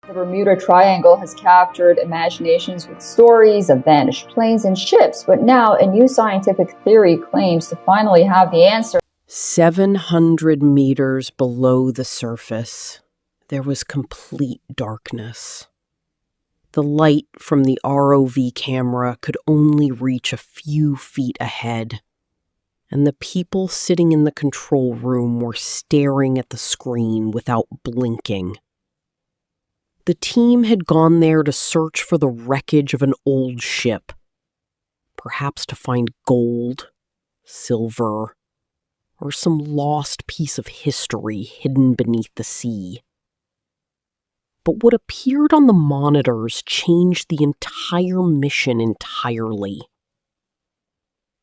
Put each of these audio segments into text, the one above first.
The Bermuda Triangle has captured imaginations with stories of vanished planes and ships, but now a new scientific theory claims to finally have the answer. 700 meters below the surface, there was complete darkness. The light from the ROV camera could only reach a few feet ahead, and the people sitting in the control room were staring at the screen without blinking. The team had gone there to search for the wreckage of an old ship, perhaps to find gold, silver, or some lost piece of history hidden beneath the sea. But what appeared on the monitors changed the entire mission entirely.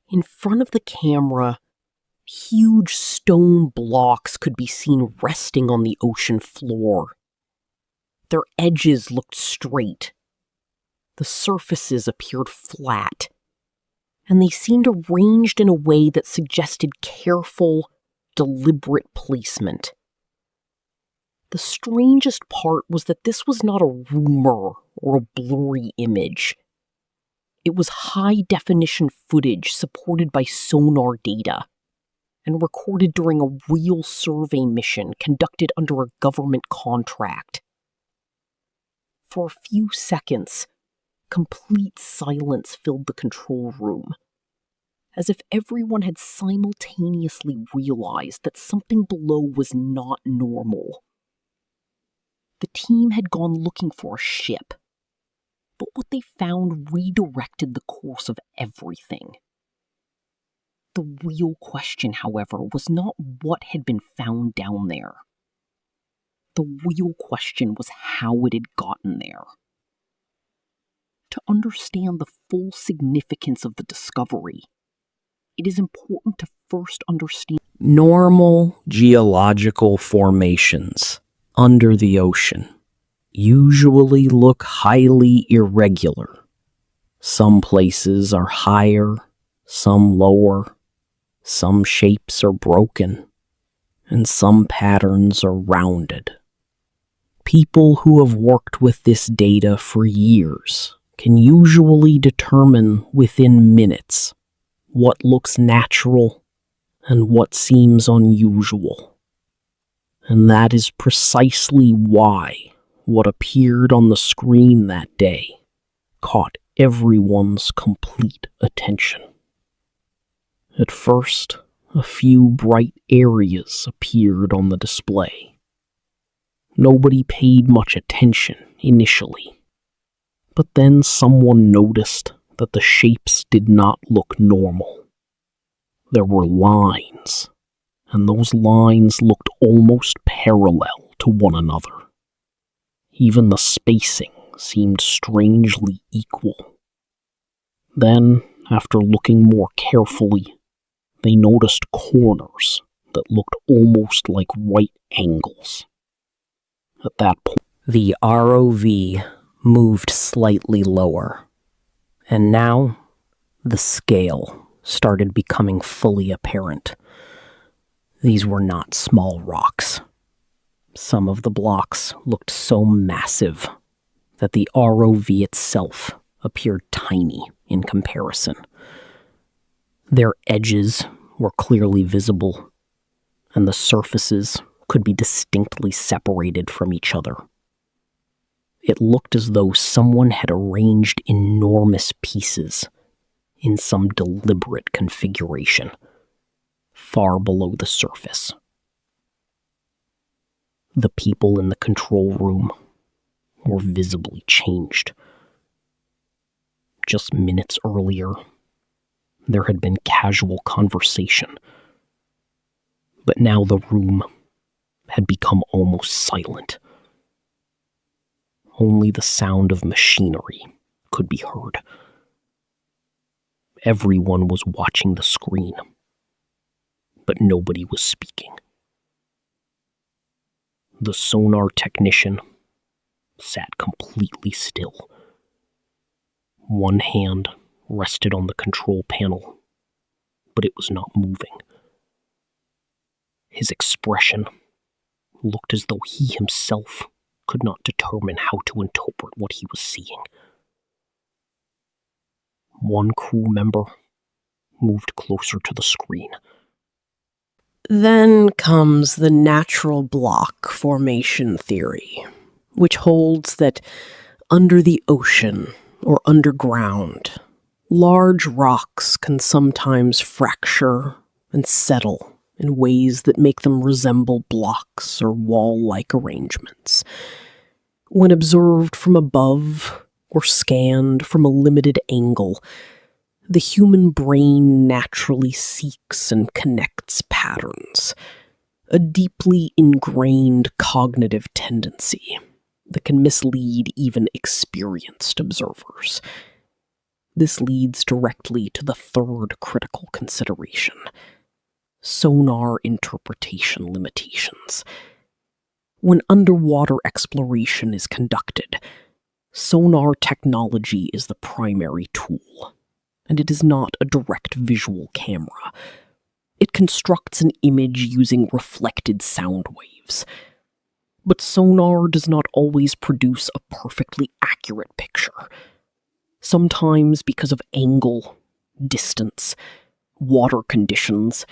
In front of the camera, huge stone blocks could be seen resting on the ocean floor. Their edges looked straight. The surfaces appeared flat, and they seemed arranged in a way that suggested careful, deliberate placement. The strangest part was that this was not a rumor or a blurry image. It was high-definition footage supported by sonar data and recorded during a real survey mission conducted under a government contract. For a few seconds, complete silence filled the control room, as if everyone had simultaneously realized that something below was not normal. The team had gone looking for a ship, but what they found redirected the course of everything. The real question, however, was not what had been found down there. The real question was how it had gotten there. To understand the full significance of the discovery, it is important to first understand normal geological formations under the ocean usually look highly irregular. Some places are higher, some lower, some shapes are broken, and some patterns are rounded. People who have worked with this data for years can usually determine within minutes what looks natural and what seems unusual. And that is precisely why what appeared on the screen that day caught everyone's complete attention. At first, a few bright areas appeared on the display. Nobody paid much attention initially, but then someone noticed that the shapes did not look normal. There were lines, and those lines looked almost parallel to one another. Even the spacing seemed strangely equal. Then, after looking more carefully, they noticed corners that looked almost like right angles. At that point, the ROV moved slightly lower, and now the scale started becoming fully apparent. These were not small rocks. Some of the blocks looked so massive that the ROV itself appeared tiny in comparison. Their edges were clearly visible, and the surfaces could be distinctly separated from each other. It looked as though someone had arranged enormous pieces in some deliberate configuration, far below the surface. The people in the control room were visibly changed. Just minutes earlier, there had been casual conversation, but now the room had become almost silent. Only the sound of machinery could be heard. Everyone was watching the screen, but nobody was speaking. The sonar technician sat completely still. One hand rested on the control panel, but it was not moving. His expression looked as though he himself could not determine how to interpret what he was seeing. One crew member moved closer to the screen. Then comes the natural block formation theory, which holds that under the ocean or underground, large rocks can sometimes fracture and settle in ways that make them resemble blocks or wall-like arrangements. When observed from above or scanned from a limited angle, the human brain naturally seeks and connects patterns, a deeply ingrained cognitive tendency that can mislead even experienced observers. This leads directly to the third critical consideration: sonar interpretation limitations. When underwater exploration is conducted, sonar technology is the primary tool, and it is not a direct visual camera. It constructs an image using reflected sound waves. But sonar does not always produce a perfectly accurate picture. Sometimes because of angle, distance, water conditions,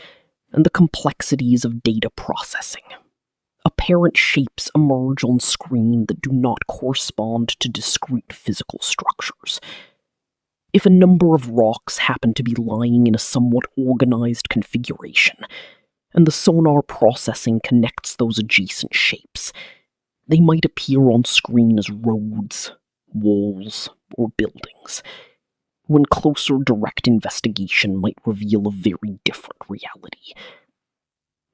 and the complexities of data processing, apparent shapes emerge on screen that do not correspond to discrete physical structures. If a number of rocks happen to be lying in a somewhat organized configuration, and the sonar processing connects those adjacent shapes, they might appear on screen as roads, walls, or buildings, when closer direct investigation might reveal a very different reality.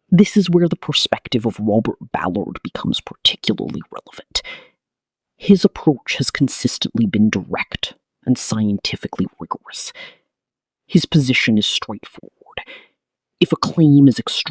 This is where the perspective of Robert Ballard becomes particularly relevant. His approach has consistently been direct and scientifically rigorous. His position is straightforward. If a claim is extreme,